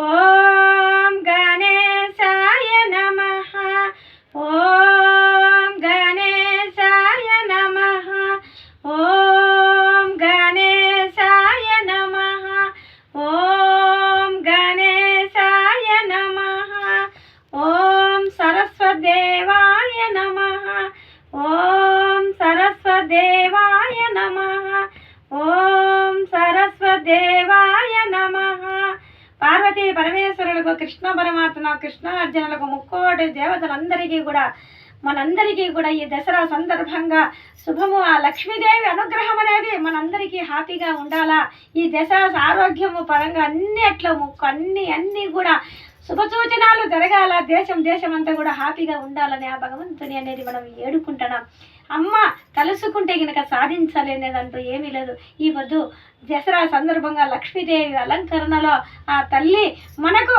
ఓం గణేశాయ నమః. ఓం గణేశాయ నమః. ఓం గణేశాయ నమః. ఓం గణేశాయ నమః. ఓం సరస్వదేవాయ నమః. ఓం సరస్వదేవాయ నమః. ఓం సరస్వదేవాయ నమః. పార్వతీ పరమేశ్వరులకు, కృష్ణ పరమాత్మ, కృష్ణార్జునులకు, ముక్కోటి దేవతలందరికీ కూడా మనందరికీ కూడా ఈ దసరా సందర్భంగా శుభము. ఆ లక్ష్మీదేవి అనుగ్రహం అనేది మనందరికీ హ్యాపీగా ఉండాలా. ఈ దసరా ఆరోగ్యము పరంగా అన్నిట్లో అన్నీ కూడా శుభసూచనాలు జరగాల. దేశం అంతా కూడా హ్యాపీగా ఉండాలని ఆ భగవంతుని అనేది మనం ఏడుకుంటున్నాం. అమ్మ తలుసుకుంటే గనక సాధించలేనిదంటూ ఏమీ లేదు. ఈ పొద్దు దసరా సందర్భంగా లక్ష్మీదేవి అలంకరణలో ఆ తల్లి మనకు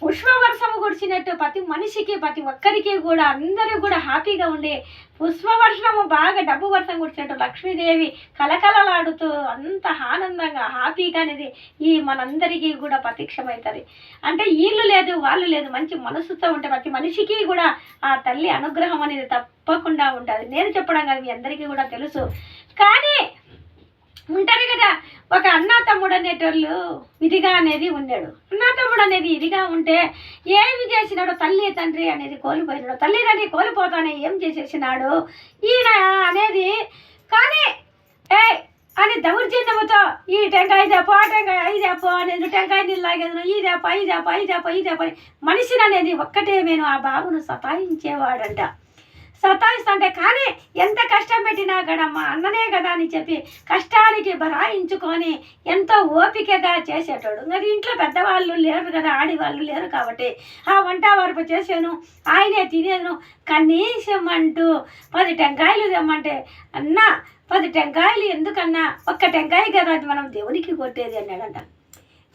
పుష్పవర్షము కురిచినట్టు ప్రతి మనిషికి, ప్రతి ఒక్కరికి కూడా అందరూ కూడా హ్యాపీగా ఉండి పుష్పవర్షము బాగా డబ్బు వర్షం కురిచినట్టు లక్ష్మీదేవి కలకలలాడుతూ అంత ఆనందంగా హ్యాపీగా అనేది ఈ మనందరికీ కూడా ప్రత్యక్షమవుతుంది. అంటే వీళ్ళు లేదు వాళ్ళు లేదు, మంచి మనసుతో ఉంటే ప్రతి మనిషికి కూడా ఆ తల్లి అనుగ్రహం అనేది తప్పకుండా ఉంటుంది. నేను చెప్పడం కాదు, మీ అందరికీ కూడా తెలుసు. కానీ ఉంటారు కదా, ఒక అన్న తమ్ముడు అనేటోళ్ళు ఇదిగా అనేది ఉన్నాడు. అన్న తమ్ముడు అనేది ఇదిగా ఉంటే ఏమి చేసినాడు, తల్లి తండ్రి అనేది కోల్పోయినాడు. తల్లి తండ్రి కోల్పోతానే ఏం చేసేసినాడు ఈయన అనేది. కానీ అని దౌర్జన్యముతో ఈ టెంకాయ చెప్పు, ఆ టెంకాయ అయి చెప్పు అనేది, టెంకాయ నీళ్ళు లాగేది, ఈ చెప్ప మనిషిని అనేది ఒక్కటేమేను ఆ బాబును సతాయించేవాడంట. సతాయిస్తుంటే కానీ ఎంత కష్టం పెట్టినా కదమ్మా అన్ననే కదా అని చెప్పి కష్టానికి భరాయించుకొని ఎంతో ఓపికగా చేసేటోడు. మరి ఇంట్లో పెద్దవాళ్ళు లేరు కదా, ఆడివాళ్ళు లేరు కాబట్టి ఆ వంట వరపు చేసాను, ఆయనే తినేను. కనీసం అంటూ 10 టెంకాయలు తెమ్మంటే అన్న 10 టెంకాయలు ఎందుకన్నా, ఒక్క టెంకాయ కదా అది మనం దేవునికి కొట్టేది అన్నాడంట.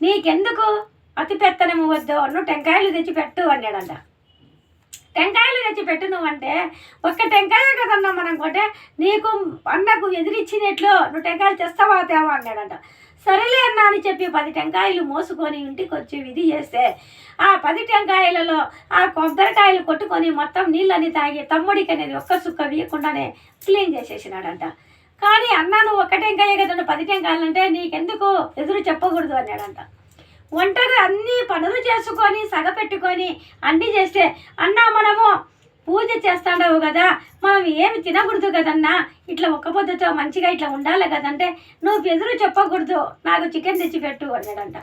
నీకెందుకు అతి పెత్తనము వద్దు, నువ్వు టెంకాయలు తెచ్చి పెట్టు అన్నాడంట. టెంకాయలు తెచ్చి పెట్టు నువ్వంటే, ఒక్క టెంకాయ కదన్నా మనం కొట్టే, నీకు అన్నకు ఎదిరిచ్చినట్లు నువ్వు టెంకాయలు తెస్తావా తేవా అన్నాడంట. సరేలే అన్న అని చెప్పి 10 టెంకాయలు మోసుకొని ఇంటికి వచ్చి విధి చేస్తే ఆ 10 టెంకాయలలో ఆ కొబ్బరికాయలు కొట్టుకొని మొత్తం నీళ్ళని తాగి తమ్ముడికి అనేది ఒక్క సుక్క వీయకుండానే క్లీన్ చేసేసినాడంట. కానీ అన్న నువ్వు ఒక్క టెంకాయ కదా, నువ్వు 10 టెంకాయలు అంటే నీకెందుకు ఎదురు చెప్పకూడదు అన్నాడంట. వంటగా అన్ని పనులు చేసుకొని సగపెట్టుకొని అన్నీ చేస్తే అన్న మనము పూజ చేస్తాండవు కదా, మనం ఏమి తినకూడదు కదన్నా, ఇట్లా ఒక్క పొద్దుతో మంచిగా ఇట్లా ఉండాలి కదంటే నువ్వు ఎదురు చెప్పకూడదు, నాకు చికెన్ తెచ్చిపెట్టు అన్నాడంట.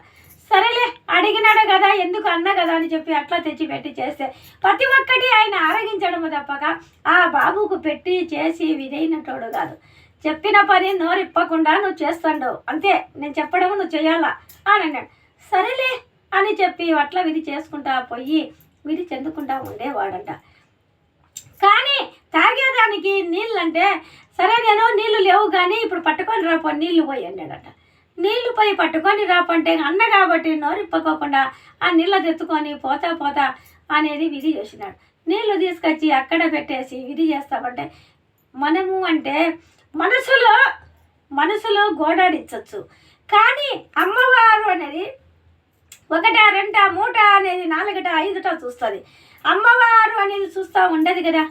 సరేలే అడిగినాడు కదా, ఎందుకు అన్న కదా అని చెప్పి అట్లా తెచ్చిపెట్టి చేస్తే ప్రతి ఒక్కటి ఆయన ఆరగించడము తప్పక ఆ బాబుకు పెట్టి చేసి విధైనటోడు కాదు. చెప్పిన పని నోరిప్పకుండా నువ్వు చేస్తాండవు అంతే, నేను చెప్పడము నువ్వు చేయాలా అని అన్నాడు. సరేలే అని చెప్పి అట్లా విధి చేసుకుంటా పోయి విధి చెందుకుంటా ఉండేవాడంట. కానీ తాగేదానికి నీళ్ళు అంటే సరే నేను నీళ్ళు లేవు కానీ ఇప్పుడు పట్టుకొని రాపో నీళ్ళు పోయి అన్నాడట. నీళ్లు పోయి పట్టుకొని రాపంటే అన్న కాబట్టి నోరిప్పకోకుండా ఆ నీళ్ళు తెచ్చుకొని పోతా అనేది విధి చేసినాడు. నీళ్లు తీసుకొచ్చి అక్కడ పెట్టేసి విధి చేస్తామంటే మనము అంటే మనసులో గోడాడించవచ్చు. కానీ అమ్మవారు అనేది 1, 2, 3 అనేది 4, 5 చూస్తుంది. అమ్మవారు అనేది చూస్తూ ఉండదు కదా.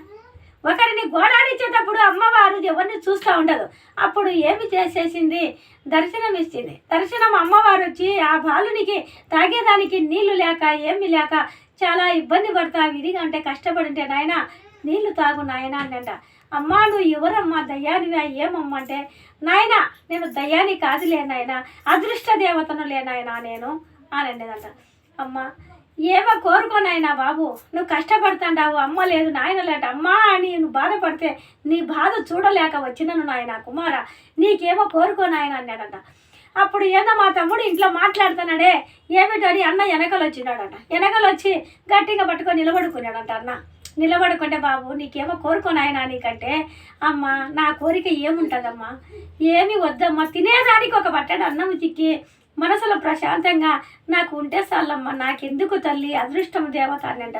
ఒకరిని గోడాడించేటప్పుడు అమ్మవారు ఎవరిని చూస్తూ ఉండదు. అప్పుడు ఏమి చేసేసింది, దర్శనం ఇచ్చింది. దర్శనం అమ్మవారు వచ్చి ఆ బాలునికి తాగేదానికి నీళ్లు లేక ఏమి లేక చాలా ఇబ్బంది పడతా విధిగా అంటే కష్టపడింటే నాయన నీళ్లు తాగు నాయన అన్నంట. అమ్మ నువ్వు ఎవరమ్మా, దయ్యానివా ఏమమ్మా అంటే, నాయన నేను దయ్యాన్ని కాదులే నాయన, అదృష్ట దేవతను లేనాయన నేను అని అనేదంట. అమ్మ ఏమో కోరుకోనాయనా బాబు, నువ్వు కష్టపడుతుంటావు, అమ్మ లేదు నాయన లేట, అమ్మా అని నువ్వు బాధపడితే నీ బాధ చూడలేక వచ్చినను నాయన కుమార, నీకేమో కోరుకోనాయన అన్నాడంట. అప్పుడు ఏదో మా తమ్ముడు ఇంట్లో మాట్లాడుతున్నాడే ఏమిటని అన్న వెనకలు వచ్చినాడంట. వెనకలు వచ్చి గట్టిగా పట్టుకొని నిలబడుకున్నాడంట. అన్న నిలబడుకుంటే బాబు నీకేమో కోరుకోనాయనా నీకంటే, అమ్మ నా కోరిక ఏముంటుందమ్మా, ఏమి వద్దమ్మా, తినేదానికి ఒక బట్టడు అన్నం చిక్కి మనసులో ప్రశాంతంగా నాకు ఉంటే చాలమ్మా, నాకెందుకు తల్లి అదృష్టం దేవత అనంట.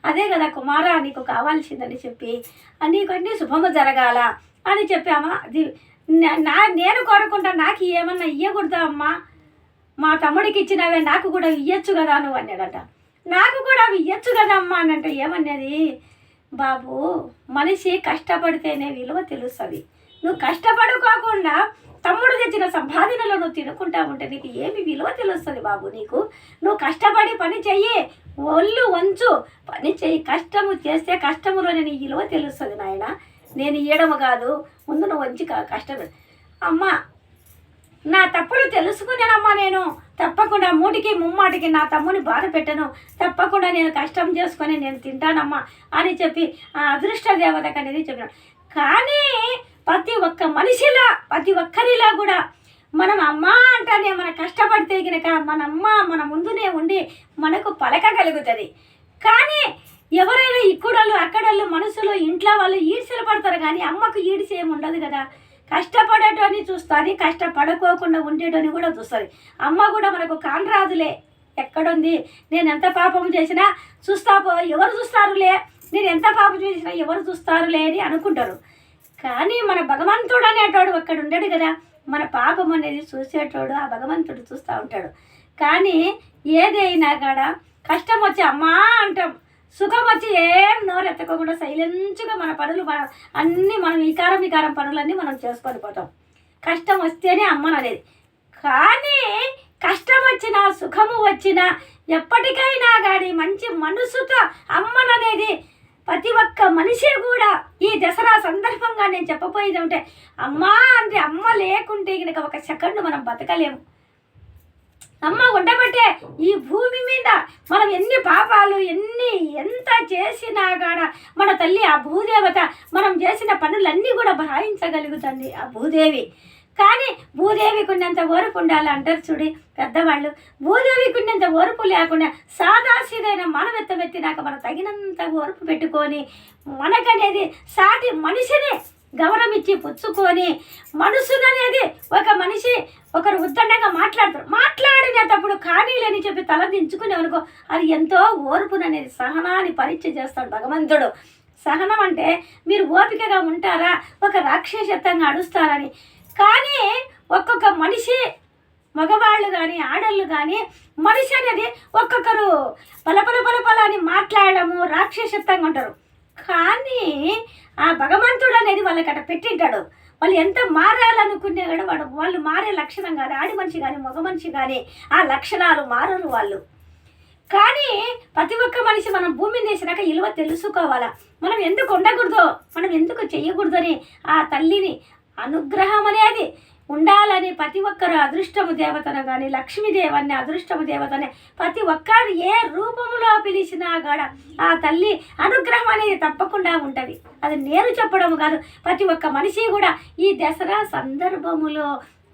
అదే కదా కుమారా నీకు కావాల్సిందని చెప్పి నీకు అన్నీ శుభము జరగాల అని చెప్పి అమ్మ అది నేను కోరుకుంటా, నాకు ఏమన్నా ఇవ్వకూడదా అమ్మా మా తమ్ముడికి ఇచ్చినవే నాకు కూడా ఇయ్యొచ్చు కదా నువ్వు అన్నాడట. నాకు కూడా అవి ఇయ్యొచ్చు కదా అమ్మ అని అంటే ఏమన్నది, బాబు మనిషి కష్టపడితేనే విలువ తెలుస్తుంది. నువ్వు కష్టపడుకోకుండా తమ్ముడు తెచ్చిన సంపాదనలో నువ్వు తినుకుంటా ఉంటే నీకు ఏమి విలువ తెలుస్తుంది బాబు. నీకు నువ్వు కష్టపడి పని చెయ్యి, ఒళ్ళు వంచు, పని చెయ్యి. కష్టము చేస్తే కష్టములోనే నీ విలువ తెలుస్తుంది నాయన. నేను ఇయ్యడము కాదు, ముందు నువ్వు వంచి కష్టపడి. అమ్మ నా తప్పులు తెలుసుకునేనమ్మా, నేను తప్పకుండా మూటికి ముమ్మాటికి నా తమ్ముని బాధ పెట్టను, తప్పకుండా నేను కష్టం చేసుకొని నేను తింటానమ్మా అని చెప్పి ఆ అదృష్ట దేవతకు అనేది చెప్పినాడు. కానీ ప్రతి ఒక్క మనిషిలా ప్రతి ఒక్కరిలా కూడా మనం అమ్మ అంటానే మన కష్టపడితే కనుక మన అమ్మ మన ముందునే ఉండి మనకు పలకగలుగుతుంది. కానీ ఎవరైనా ఇక్కడోళ్ళు అక్కడోళ్ళు మనసులో ఇంట్లో వాళ్ళు ఈడ్చలు పడతారు, కానీ అమ్మకు ఈడ్చి ఏమి ఉండదు కదా. కష్టపడేటోని చూస్తుంది, కష్టపడుకోకుండా ఉండేటోని కూడా చూస్తుంది. అమ్మ కూడా మనకు కానరాదులే, ఎక్కడుంది, నేను ఎంత పాపం చేసినా ఎవరు చూస్తారులే, నేను ఎంత పాపం చేసినా ఎవరు చూస్తారులే అని అనుకుంటారు. కానీ మన భగవంతుడు అనేటోడు అక్కడ ఉండడు కదా. మన పాపం అనేది చూసేటోడు ఆ భగవంతుడు చూస్తూ ఉంటాడు. కానీ ఏదైనా కూడా కష్టం వచ్చి అమ్మా అంటాం, సుఖం వచ్చి ఏం నోరెత్తకోకుండా సైలెన్స్గా మన పనులు అన్నీ మనం వికారం పనులన్నీ మనం చేసుకొని పోతాం. కష్టం వస్తేనే అమ్మను అనేది. కానీ కష్టం వచ్చినా సుఖము వచ్చినా ఎప్పటికైనా కానీ మంచి మనసుతో అమ్మననేది ప్రతి ఒక్క మనిషి కూడా ఈ దసరా సందర్భంగా నేను చెప్పబోయేది ఉంటే అమ్మా అంటే అమ్మ లేకుంటే కనుక ఒక సెకండ్ మనం బతకలేము. అమ్మ ఉండబట్టే ఈ భూమి మీద మనం ఎన్ని పాపాలు ఎంత చేసినా కూడా మన తల్లి ఆ భూదేవత మనం చేసిన పనులన్నీ కూడా భరాయించగలుగుతుంది ఆ భూదేవి. కానీ భూదేవికి ఉన్నంత ఓర్పు ఉండాలి అంటారు చూడి పెద్దవాళ్ళు. భూదేవికి ఉన్నంత ఓర్పు లేకుండా సాదాసీదైన మానవత్వమెత్తినాక మనం తగినంత ఓర్పు పెట్టుకొని మనకనేది సాటి మనిషిని గౌరవం ఇచ్చి పుచ్చుకొని మనసుననేది ఒక మనిషి ఒకరు ఉద్దండంగా మాట్లాడినప్పుడు కానీ లేని చెప్పి తల దించుకునే అనుకో అది ఎంతో ఓర్పుననేది సహనాన్ని పరీక్ష చేస్తాడు భగవంతుడు. సహనం అంటే మీరు ఓపికగా ఉంటారా, ఒక రాక్షసత్వంగా అడుస్తారని. కానీ ఒక్కొక్క మనిషి మగవాళ్ళు కానీ ఆడళ్ళు కానీ మనిషి అనేది ఒక్కొక్కరు పలపల అని మాట్లాడము రాక్షసత్వంగా ఉంటారు. కానీ ఆ భగవంతుడు అనేది వాళ్ళకి అట్లా పెట్టింటాడు. వాళ్ళు ఎంత మారాలనుకునే కూడా వాళ్ళు మారే లక్షణం కానీ ఆడి మనిషి కానీ మగ మనిషి కానీ ఆ లక్షణాలు మారరు వాళ్ళు. కానీ ప్రతి ఒక్క మనిషి మనం భూమిని వేసినాక విలువ తెలుసుకోవాలా, మనం ఎందుకు ఉండకూడదో మనం ఎందుకు చెయ్యకూడదని ఆ తల్లిని అనుగ్రహం అనేది ఉండాలని ప్రతి ఒక్కరు అదృష్టము దేవతను కానీ లక్ష్మీదేవాన్ని అదృష్టము దేవతని ప్రతి ఒక్కరు ఏ రూపంలో పిలిచినా కూడా ఆ తల్లి అనుగ్రహం అనేది తప్పకుండా ఉంటుంది. అది నేను చెప్పడం కాదు, ప్రతి ఒక్క మనిషి కూడా ఈ దసరా సందర్భములో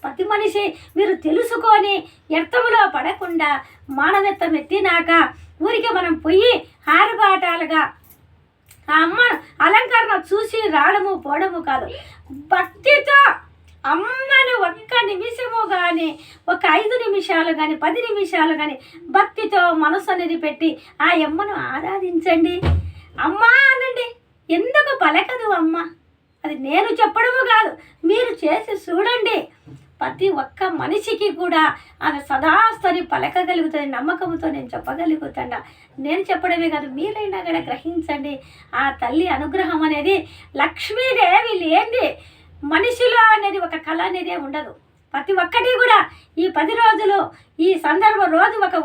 ప్రతి మనిషి మీరు తెలుసుకొని వ్యర్థములో పడకుండా మానవత్వం ఎత్తినాక ఊరికి మనం పోయి ఆరుబాటాలుగా ఆ అమ్మ అలంకరణ చూసి రావడము పోవడము కాదు, భక్తితో అమ్మను ఒక్క నిమిషము కానీ ఒక 5 నిమిషాలు కానీ 10 నిమిషాలు కానీ భక్తితో మనసు అనేది పెట్టి ఆ అమ్మను ఆరాధించండి. అమ్మ అనండి, ఎందుకు పలకదు అమ్మ? అది నేను చెప్పడము కాదు, మీరు చేసి చూడండి. ప్రతి ఒక్క మనిషికి కూడా ఆమె సదాస్తని పలకగలుగుతుంది. నమ్మకంతో నేను చెప్పగలుగుతాను. నేను చెప్పడమే కాదు, మీరైనా కూడా గ్రహించండి. ఆ తల్లి అనుగ్రహం అనేది లక్ష్మీదేవి లేనిది మనిషిలో అనేది ఒక కళ అనేదే ఉండదు. ప్రతి ఒక్కటి కూడా ఈ 10 రోజులు ఈ సందర్భం రోజు ఒక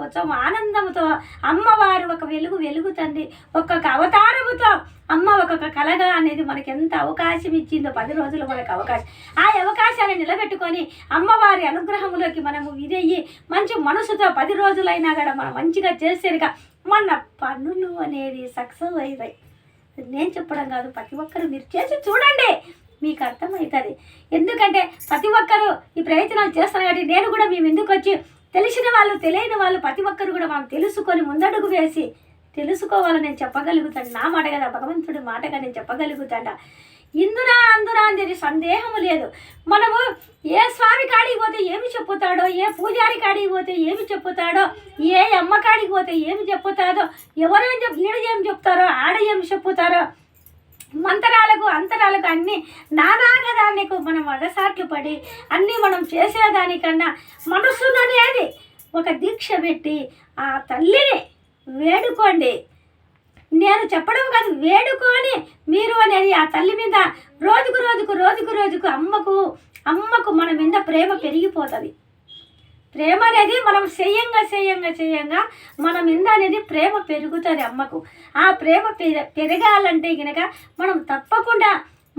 ఉత్సవం ఆనందంతో అమ్మవారు ఒక వెలుగుతుంది. ఒక్కొక్క అవతారముతో అమ్మ ఒక్కొక్క కళగా అనేది మనకి ఎంత అవకాశం ఇచ్చిందో 10 రోజులు మనకు అవకాశం. ఆ అవకాశాన్ని నిలబెట్టుకొని అమ్మవారి అనుగ్రహంలోకి మనము ఇదయ్యి మంచి మనసుతో 10 రోజులైనా కూడా మనం మంచిగా చేసేదిగా మన పనులు అనేది సక్సెస్ అవుతాయి. నేను చెప్పడం కాదు, ప్రతి ఒక్కరు మీరు చేసి చూడండి, మీకు అర్థమవుతుంది. ఎందుకంటే ప్రతి ఒక్కరు ఈ ప్రయత్నాలు చేస్తారు కాబట్టి నేను కూడా మేము ఎందుకు వచ్చి తెలిసిన వాళ్ళు తెలియని వాళ్ళు ప్రతి ఒక్కరు కూడా మనం తెలుసుకొని ముందడుగు వేసి తెలుసుకోవాలని నేను చెప్పగలుగుతాను. నా మాట కదా, భగవంతుడి మాటగా నేను చెప్పగలుగుతాను. ఇందునా అందునా అనేది సందేహము లేదు. మనము ఏ స్వామి కాడికి పోతే ఏమి చెప్పుతాడో, ఏ పూజారి కాడికి పోతే ఏమి చెప్పుతాడో, ఏ అమ్మ కాడికి పోతే ఏమి చెప్పుతాడో, ఈడ ఏం చెప్తారో ఆడ ఏమి చెప్పుతారో మంతరాలకు అంతరాలకు అన్నీ నానాగదానికి మనం అగసాట్లు పడి అన్నీ మనం చేసేదానికన్నా మనసుననేది ఒక దీక్ష పెట్టి ఆ తల్లిని వేడుకోండి. నేను చెప్పడం కాదు, వేడుకొని మీరు అనేది ఆ తల్లి మీద రోజుకు రోజుకు రోజుకు రోజుకు అమ్మకు మన మీద ప్రేమ పెరిగిపోతుంది. ప్రేమ అనేది మనం చేయంగా మన మీద అనేది ప్రేమ పెరుగుతుంది అమ్మకు. ఆ ప్రేమ పెరగాలంటే కనుక మనం తప్పకుండా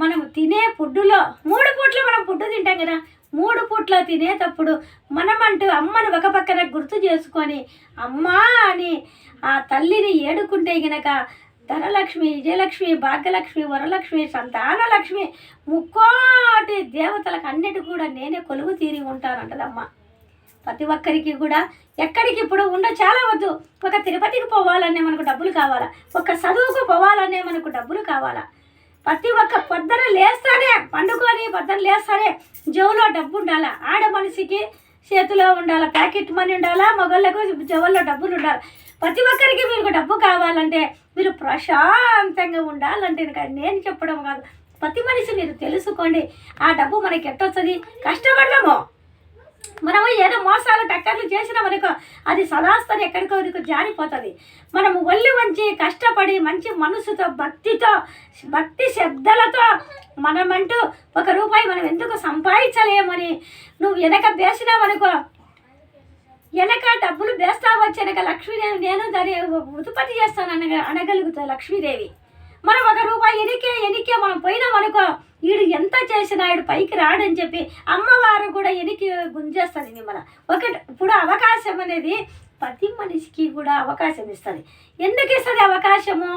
మనం తినే ఫుడ్డులో 3 పూట్ల మనం ఫుడ్ తింటాం కదా, 3 పూట్ల తినేటప్పుడు మనమంటూ అమ్మను ఒక పక్కన గుర్తు చేసుకొని అమ్మా అని ఆ తల్లిని ఏడుకుంటే గనక ధనలక్ష్మి, విజయలక్ష్మి, భాగ్యలక్ష్మి, వరలక్ష్మి, సంతానలక్ష్మి, 3 దేవతలకు అన్నిటి కూడా నేనే కొలువు తీరి ఉంటానంటదమ్మ. ప్రతి ఒక్కరికి కూడా ఎక్కడికి ఇప్పుడు చాలా వద్దు. ఒక తిరుపతికి పోవాలనే మనకు డబ్బులు కావాలా, ఒక చదువుకు పోవాలనే మనకు డబ్బులు కావాలా. ప్రతి ఒక్క పొద్దున లేస్తానే పండుకొని పొద్దున లేస్తానే జోలో డబ్బు ఉండాలా. ఆడ మనిషికి చేతిలో ఉండాలా ప్యాకెట్ మనీ ఉండాలా, మగళ్ళకు జోల్లో డబ్బులు ఉండాలి. ప్రతి ఒక్కరికి మీకు డబ్బు కావాలంటే మీరు ప్రశాంతంగా ఉండాలంటే నేను చెప్పడం కాదు, ప్రతి మనిషి మీరు తెలుసుకోండి. ఆ డబ్బు మనకి ఎట్టొస్తుంది, కష్టపడదాము. మనము ఏదో మోసాలు టక్కర్లు చేసినామనుకో అది సదాస్తని ఎక్కడికో జారిపోతుంది. మనము ఒళ్ళు మంచి కష్టపడి మంచి మనసుతో భక్తి శబ్దాలతో మనమంటూ ₹1 మనం ఎందుకు సంపాదించలేమని నువ్వు వెనక వేసినావనుకో, వెనక డబ్బులు వేస్తా వచ్చి వెనక లక్ష్మీదేవి నేను దాన్ని ఉత్పత్తి చేస్తాను అనగలుగుతా లక్ష్మీదేవి. మనం ₹1 ఎనికే మనం పోయినామనుకో వీడు ఎంత చేసినా వీడు పైకి రాడని చెప్పి అమ్మవారు కూడా ఎనికి గుంజేస్తుంది మిమ్మల్ని. ఇప్పుడు అవకాశం అనేది ప్రతి మనిషికి కూడా అవకాశం ఇస్తుంది. ఎందుకు ఇస్తుంది అవకాశము?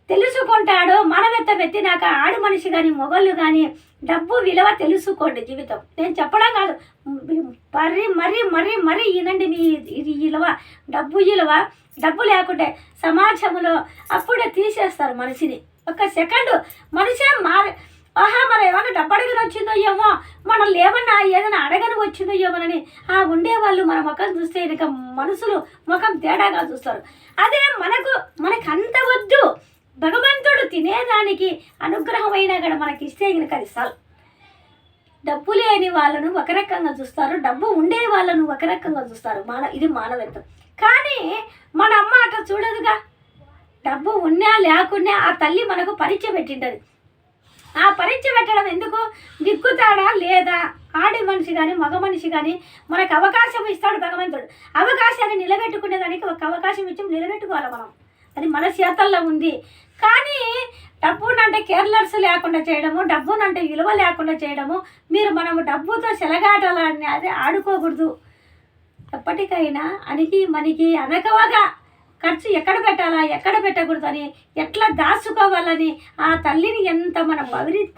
తెలుసుకుంటాడు. మనమెత్త పెట్టినాక ఆడు మనిషి కానీ మొగళ్ళు కానీ డబ్బు విలువ తెలుసుకోండి. జీవితం నేను చెప్పడం కాదు, మరీ వినండి. మీ ఇది విలువ, డబ్బు విలువ. డబ్బు లేకుంటే సమాజంలో అప్పుడే తీసేస్తారు మనిషిని. 1 సెకండు మనిషే మరి ఏమన్నా డబ్బు అడగని వచ్చిందో ఏమో, మనం ఏమన్నా ఏదైనా అడగని వచ్చిందో ఏమోనని ఉండేవాళ్ళు మన ముఖం చూస్తే ఇక మనుషులు ముఖం తేడాగా చూస్తారు. అదే మనకు అంత వద్దు. భగవంతుడు తినేదానికి అనుగ్రహమైనా కూడా మనకి ఇస్తే కనుక అది చాలు. డబ్బు లేని వాళ్ళను ఒక రకంగా చూస్తారు, డబ్బు ఉండే వాళ్ళను ఒక రకంగా చూస్తారు. ఇది మానవత్వం. కానీ మన అమ్మ అట్లా చూడదుగా. డబ్బు ఉన్నా లేకున్నా ఆ తల్లి మనకు పరీక్ష పెట్టింటది. ఆ పరీక్ష పెట్టడం ఎందుకు? దిక్కుతాడా లేదా ఆడి మనిషి కానీ మగ మనిషి కానీ మనకు అవకాశం ఇస్తాడు భగవంతుడు. అవకాశాన్ని నిలబెట్టుకునేదానికి ఒక అవకాశం ఇచ్చి నిలబెట్టుకోవాలి మనం. అది మన చేతల్లో ఉంది. కానీ డబ్బునంటే కేర్లెస్ లేకుండా చేయడము, డబ్బునంటే విలువ లేకుండా చేయడము, మనము డబ్బుతో సెలగాటాలని అదే ఆడుకోకూడదు. ఎప్పటికైనా మనకి అనకవగా ఖర్చు ఎక్కడ పెట్టాలా ఎక్కడ పెట్టకూడదు అని ఎట్లా దాచుకోవాలని ఆ తల్లిని ఎంత మనం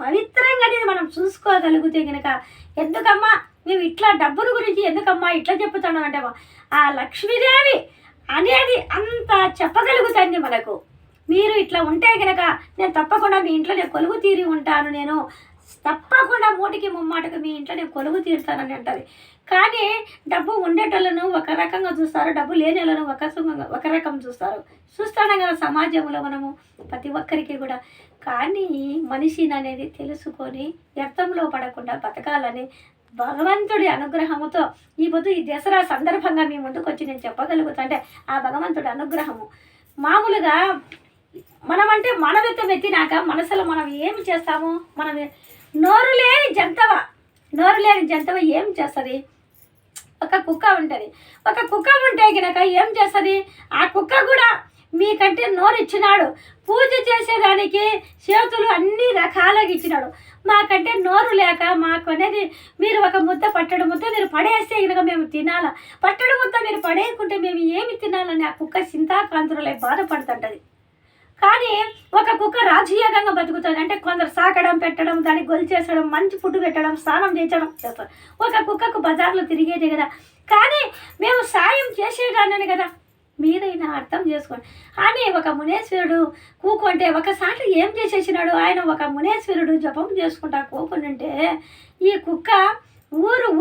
పవిత్రంగా మనం చూసుకోగలిగితే కనుక ఎందుకమ్మా మేము ఇట్లా డబ్బుల గురించి ఎందుకమ్మా ఇట్లా చెప్పుతున్నాం అంటే ఆ లక్ష్మీదేవి అనేది అంత చెప్పగలుగుతుంది మనకు. మీరు ఇట్లా ఉంటే కనుక నేను తప్పకుండా మీ ఇంట్లో నేను కొలువు తీరి ఉంటాను, నేను తప్పకుండా 3 మీ ఇంట్లో నేను కొలువు తీరుతానని అంటుంది. కానీ డబ్బు ఉండేటోళ్ళను ఒక రకంగా చూస్తారు, డబ్బు లేని వాళ్ళను ఒక రకం చూస్తాను కదా సమాజంలో మనము ప్రతి ఒక్కరికి కూడా. కానీ మనిషిని అనేది తెలుసుకొని వ్యర్థంలో పడకుండా బతకాలని భగవంతుడి అనుగ్రహముతో ఈ దసరా సందర్భంగా మీ ముందుకు వచ్చి నేను చెప్పగలుగుతా. అంటే ఆ భగవంతుడి అనుగ్రహము మామూలుగా మనమంటే మానవత్వం ఎత్తినాక మనసులో మనం ఏమి చేస్తాము? మనం నోరు లేని జంతవ ఏం చేస్తుంది? ఒక కుక్క ఉంటుంది. ఒక కుక్క ఉంటే కనుక ఏం చేస్తుంది? ఆ కుక్క కూడా మీకంటే నోరు ఇచ్చినాడు, పూజ చేసేదానికి చేతులు అన్ని రకాలుగా ఇచ్చినాడు. మాకంటే నోరు లేక మాకు అనేది మీరు ఒక పట్టడు ముద్ద మీరు పడేస్తే కనుక మేము తినాలా, పట్టడు ముద్ద మీరు పడేయకుంటే మేము ఏమి తినాలని ఆ కుక్క చింతాకాంతులై బాధపడుతుంటుంది. కానీ ఒక కుక్క రాజయోగంగా బతుకుతుంది. అంటే కొందరు సాకడం, పెట్టడం, దానికి గొలిచేసడం, మంచి ఫుడ్ పెట్టడం, స్నానం చేయించడం చేస్తారు. ఒక కుక్కకు బజార్లో తిరిగేది కదా. కానీ మేము సాయం చేసేదాన్ని కదా, మీరైనా అర్థం చేసుకోండి అని ఒక మునేశ్వరుడు కూకుంటే ఒకసారి ఏం చేసేసినాడు ఆయన? ఒక మునేశ్వరుడు జపం చేసుకుంటా కూకుంటుంటే ఈ కుక్క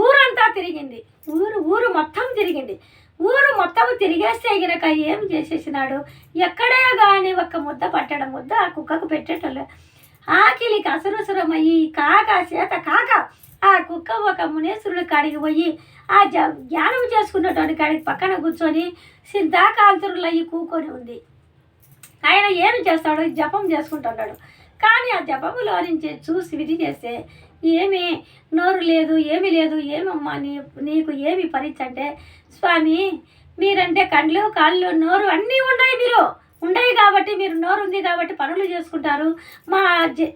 ఊరంతా తిరిగింది, ఊరు మొత్తం తిరిగింది. ఊరు మొత్తం తిరిగేస్తే గనక ఏం చేసేసినాడు? ఎక్కడే కానీ ఒక్క ముద్ద పట్టడం ముద్ద ఆ కుక్కకు పెట్టేటోళ్ళు. ఆకిలికి అసురసురమయ్యి కాక చేత కాక ఆ కుక్క ఒక మునేశ్వరుడి కాడికి పోయి ఆ ధ్యానం చేసుకున్నటువంటి కాడికి పక్కన కూర్చొని సిద్ధాకాంతురులయ్యి కూకొని ఉంది. ఆయన ఏమి చేస్తాడు, జపం చేసుకుంటున్నాడు. కానీ ఆ జపములో నుంచి చూసి విధి చేస్తే ఏమి నోరు లేదు, ఏమీ లేదు. ఏమమ్మా నీకు ఏమి పరీక్ష అంటే, స్వామి మీరంటే కండ్లు కాళ్ళు నోరు అన్నీ ఉన్నాయి కాబట్టి మీరు నోరు ఉంది కాబట్టి పనులు చేసుకుంటారు.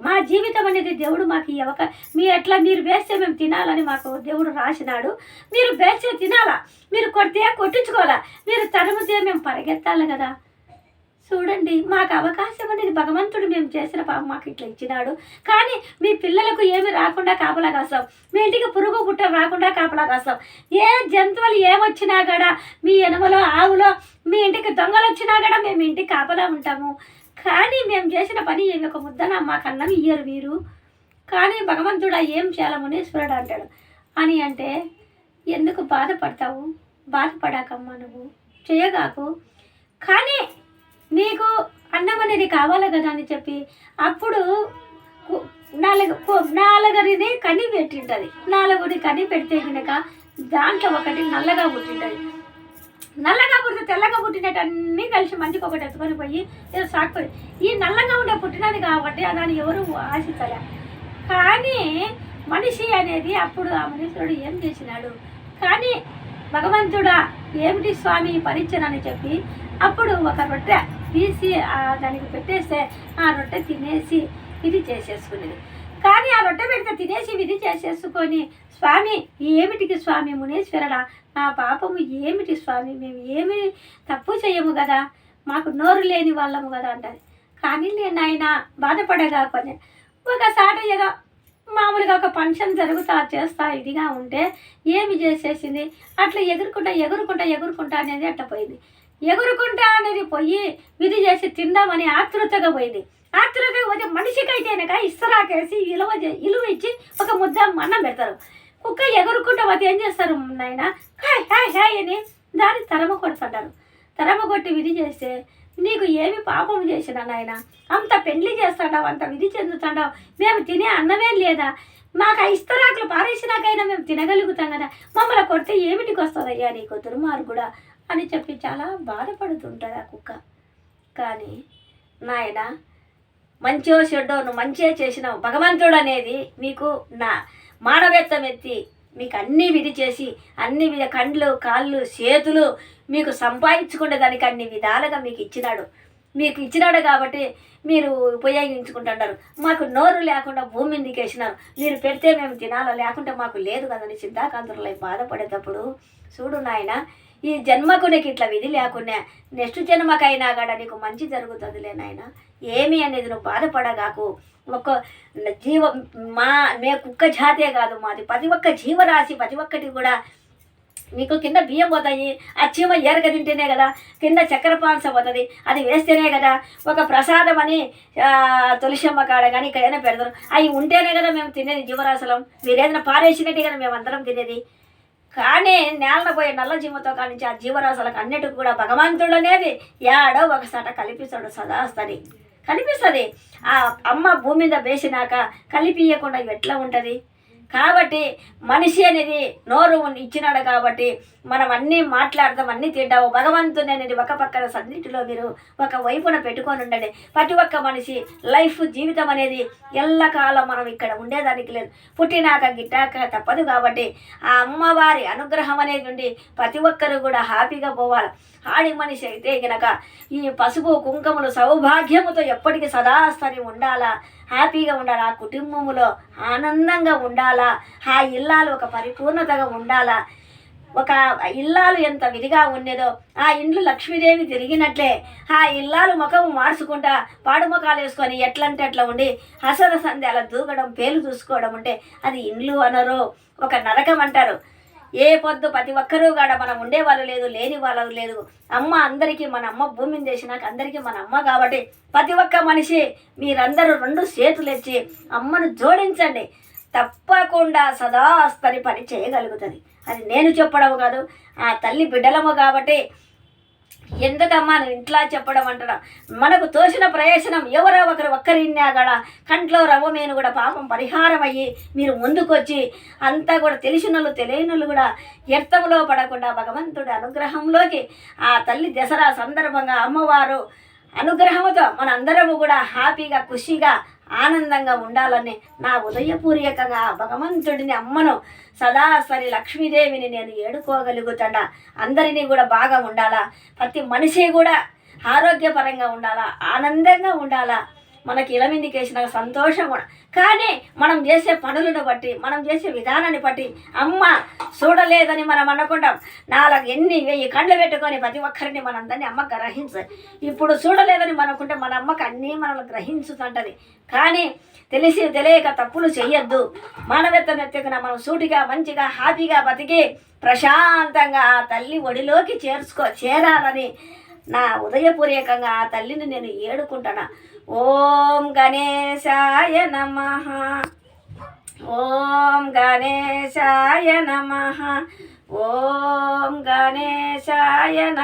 మా జీవితం అనేది దేవుడు మాకు మీరు వేస్తే మేము తినాలని మాకు దేవుడు రాసినాడు. మీరు వేస్తే తినాలా, మీరు కొడితే కొట్టించుకోవాలా, మీరు తరిమితే మేము పరిగెత్తాలి కదా. చూడండి, మాకు అవకాశం అనేది భగవంతుడు మేము చేసిన పాపం మాకు ఇట్లా ఇచ్చినాడు. కానీ మీ పిల్లలకు ఏమి రాకుండా కాపలా కాస్తాం, మీ ఇంటికి పురుగు పుట్ట రాకుండా కాపలా కాస్తాం. ఏ జంతువులు ఏమొచ్చినా కూడా, మీ ఎనమలో ఆవులో మీ ఇంటికి దొంగలు వచ్చినా కూడా మేము ఇంటికి కాపలా ఉంటాము. కానీ మేము చేసిన పని ఏమి ఒక ముద్దన మాకు అన్నం ఇయ్యరు మీరు. కానీ భగవంతుడు ఏం చేయాల మునీశ్వరుడు అంటాడు అని అంటే, ఎందుకు బాధపడతావు, బాధపడాకమ్మా నువ్వు చేయగాకు. కానీ నీకు అన్నం అనేది కావాలి కదా అని చెప్పి అప్పుడు నాలుగురిని కని పెట్టింటుంది. నాలుగురి కని పెడితే కనుక దాంట్లో ఒకటి నల్లగా పుట్టింటుంది. నల్లగా పుడితే తెల్లగా పుట్టినట్టన్నీ కలిసి మంచికి ఒకటి ఎత్తుకొని పోయి ఏదో సాకుపోయి ఈ నల్లగా ఉండే పుట్టినది కాబట్టి దాన్ని ఎవరు ఆశించలే. కానీ మనిషి అనేది అప్పుడు ఆ మనుషుడు ఏం చేసినాడు, కానీ భగవంతుడా ఏమిటి స్వామి పరీక్షనని చెప్పి అప్పుడు ఒక రొట్టె తీసి దానికి పెట్టేస్తే ఆ రొట్టె తినేసి విధి చేసేసుకునేది. కానీ ఆ రొట్టె పెడితే తినేసి విధి చేసేసుకొని, స్వామి ఏమిటికి స్వామి మునేశ్వరుడా, నా పాపము ఏమిటి స్వామి, మేము ఏమి తప్పు చేయము కదా, మాకు నోరు లేని వాళ్ళము కదా అంటది. కానీ నేను ఆయన బాధపడగా కొన్ని ఒకసారి ఏదో మామూలుగా ఒక ఫంక్షన్ జరుగుతా చేస్తా ఇదిగా ఉంటే ఏమి చేసేసింది, అట్లా ఎగురుకుంటా అనేది అట్లా పోయింది. ఎగురుకుంటా అనేది పోయి విధి చేసి తిందామని ఆతృతగా పోయింది. ఆతృతగా పోతే మనిషికైతేనక ఇస్తరాకేసి ఇలువ ఇచ్చి ఒక ముద్ద అన్నం పెడతారు. కుక్క ఎగురుకుంటా పోతే ఏం చేస్తారు నాయన, హాయ్ హాయ్ హాయ్ అని దాన్ని తరమ కొడుతుంటారు. తరమ కొట్టి విధి చేస్తే, నీకు ఏమి పాపం చేసినా నాయన, అంత పెళ్లి చేస్తాడావు, అంత విధి చెందుతాడావు, మేము తినే అన్నమే లేదా, మాకు ఆ ఇస్తరాకులు పారేసినాకైనా మేము తినగలుగుతాం కదా, మమ్మల్ని కొడితే ఏమిటికి వస్తుందయ్యా నీకు దుర్మార్గుడా అని చెప్పి చాలా బాధపడుతుంటుంది ఆ కుక్క. కానీ నాయన మంచో చెడ్డో నువ్వు మంచిగా చేసినావు, భగవంతుడు అనేది మీకు నా మానవత్వం ఎత్తి మీకు అన్నీ విధి చేసి అన్ని కండ్లు కాళ్ళు చేతులు మీకు సంపాదించుకునే దానికి అన్ని విధాలుగా మీకు ఇచ్చినాడు కాబట్టి మీరు ఉపయోగించుకుంటున్నారు. మాకు నోరు లేకుండా భూమి దికేసినారు, మీరు పెడితే మేము తినాలా, లేకుంటే మాకు లేదు కదని సిద్ధాకాంతులై బాధపడేటప్పుడు, చూడు నాయన ఈ జన్మకు నీకు ఇట్లా విధి లేకుండా నెక్స్ట్ జన్మకైనా కూడా నీకు మంచి జరుగుతుందిలే నాయన, ఏమి అనేది నువ్వు బాధపడగాకు. ఒక్క మే కుక్క జాతే కాదు మాది, ప్రతి ఒక్క జీవరాశి ప్రతి ఒక్కటి కూడా మీకు కింద బియ్యం పోతాయి, ఆ చీమ ఏరక తింటేనే కదా, కింద చక్కెర పాంస పోతుంది, అది వేస్తేనే కదా ఒక ప్రసాదం అని తులసమ్మ కాడ కానీ ఇక్కడైనా పెడతారు, అవి ఉంటేనే కదా మేము తినేది జీవరాశులం, మీరేదైనా పారేసినట్టే కదా మేము అందరం తినేది. కానీ నేలన పోయే నల్ల జీవతో కానించి ఆ జీవరాశులకు అన్నిటికి కూడా భగవంతుడు అనేది ఏడో ఒకసాట కల్పిస్తాడు, సదాస్తని కనిపిస్తుంది. ఆ అమ్మ భూమి మీద వేసినాక కలిపియకుండా ఎట్లా ఉంటుంది. కాబట్టి మనిషి అనేది నోరు ఇచ్చినాడు కాబట్టి మనం అన్నీ మాట్లాడతాం, అన్నీ తింటాము. భగవంతుని అనేది ఒక పక్కన సన్నిధిలో మీరు ఒక వైపున పెట్టుకొని ఉండండి. ప్రతి ఒక్క మనిషి లైఫ్ జీవితం అనేది ఎల్లకాలం మనం ఇక్కడ ఉండేదానికి లేదు, పుట్టినాక గిట్టాక తప్పదు. కాబట్టి ఆ అమ్మవారి అనుగ్రహం అనేది ఉండి ప్రతి ఒక్కరు కూడా హ్యాపీగా పోవాలి. ఆడి మనిషి అయితే గనక ఈ పసుపు కుంకుమలు సౌభాగ్యముతో ఎప్పటికీ సదాస్తని ఉండాలా, హ్యాపీగా ఉండాలా, ఆ కుటుంబములో ఆనందంగా ఉండాలా, ఆ ఇల్లాలు ఒక పరిపూర్ణతగా ఉండాలా. ఒక ఇల్లాలు ఎంత విధిగా ఉండేదో ఆ ఇండ్లు లక్ష్మీదేవి తిరిగినట్లే ఆ ఇల్లాలు ముఖము మార్చుకుంటా పాడు ముఖాలు వేసుకొని ఎట్లంటే అట్లా ఉండి హసర సంధ్య అలా దూకడం పేలు చూసుకోవడం అంటే అది ఇండ్లు అనరు, ఒక నరకం అంటారు. ఏ పొద్దు ప్రతి ఒక్కరూ కూడా మనం ఉండేవాళ్ళు లేదు, లేని వాళ్ళు లేదు. అమ్మ అందరికీ మన అమ్మ భూమిని చేసినాక అందరికీ మన అమ్మ కాబట్టి ప్రతి ఒక్క మనిషి మీరందరూ 2 చేతులు ఇచ్చి అమ్మను జోడించండి, తప్పకుండా సదాస్తని పని చేయగలుగుతుంది. అది నేను చెప్పడం కాదు, ఆ తల్లి బిడ్డలము కాబట్టి ఎందుకమ్మా నువ్వు ఇంట్లో చెప్పడం అంటారా? మనకు తోచిన ప్రయోజనం ఎవరో ఒక్కరిన్నా కూడా కంట్లో రవ్వమేను కూడా పాపం పరిహారం అయ్యి మీరు ముందుకొచ్చి అంతా కూడా తెలిసినోళ్ళు తెలియనోళ్ళు కూడా వ్యర్థంలో పడకుండా భగవంతుడి అనుగ్రహంలోకి ఆ తల్లి దసరా సందర్భంగా అమ్మవారు అనుగ్రహంతో మనందరము కూడా హ్యాపీగా ఖుషిగా ఆనందంగా ఉండాలని నా ఉదయపూర్వకంగా భగవంతుడిని అమ్మను సదాసరి లక్ష్మీదేవిని నేను ఏడుకోగలుగుతాడా. అందరినీ కూడా బాగా ఉండాలా, ప్రతి మనిషి కూడా ఆరోగ్యపరంగా ఉండాలా, ఆనందంగా ఉండాలా, మనకి ఇలమిందికేసిన సంతోషం కూడా. కానీ మనం చేసే పనులను బట్టి మనం చేసే విధానాన్ని బట్టి అమ్మ చూడలేదని మనం అనుకుంటాం. ఎన్ని 1000 కళ్ళు పెట్టుకొని ప్రతి ఒక్కరిని మనందరినీ అమ్మ గ్రహించాలి. ఇప్పుడు చూడలేదని మనకుంటే మన అమ్మకి అన్నీ మనల్ని గ్రహించుతుంటుంది. కానీ తెలిసి తెలియక తప్పులు చెయ్యొద్దు. మానవత్వం మనం సూటిగా మంచిగా హ్యాపీగా బతికి ప్రశాంతంగా ఆ తల్లి ఒడిలోకి చేరాలని నా ఉదయపూర్వకంగా ఆ తల్లిని నేను ఏడుకుంటాను. ఓం గణేశాయ నమః. ఓం గణేశాయ నమః. ఓం గణేశాయ నమః.